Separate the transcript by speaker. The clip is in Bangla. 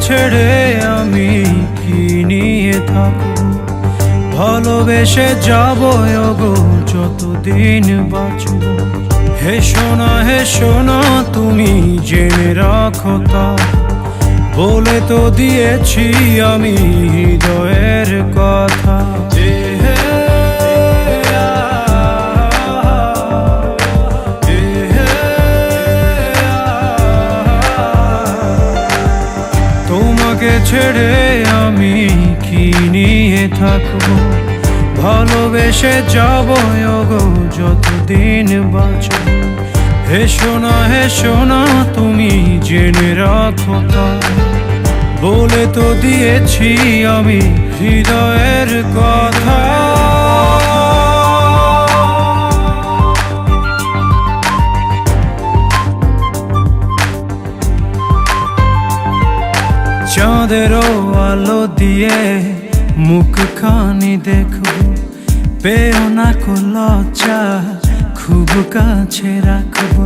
Speaker 1: ছেড়ে আমি কি নিয়ে থাকব, ভালোবেসে যাব ওগো যতদিন বাঁচব। হে সোনা তুমি জেনে রাখো তা, বলে তো দিয়েছি আমি হৃদয়ের কথা। তোমাকে ছেড়ে আমি কি নিয়ে থাকবো, ভালোবেসে যাব ওগো যতদিন বাঁচব। হে সোনা তুমি জেনে রাখো তা, বলে তো দিয়েছি আমি হৃদয়ের কথা। চাঁদেরও আলো দিয়ে মুখখানি দেখবো, পেও না কো লজ্জা খুব কাছে রাখবো।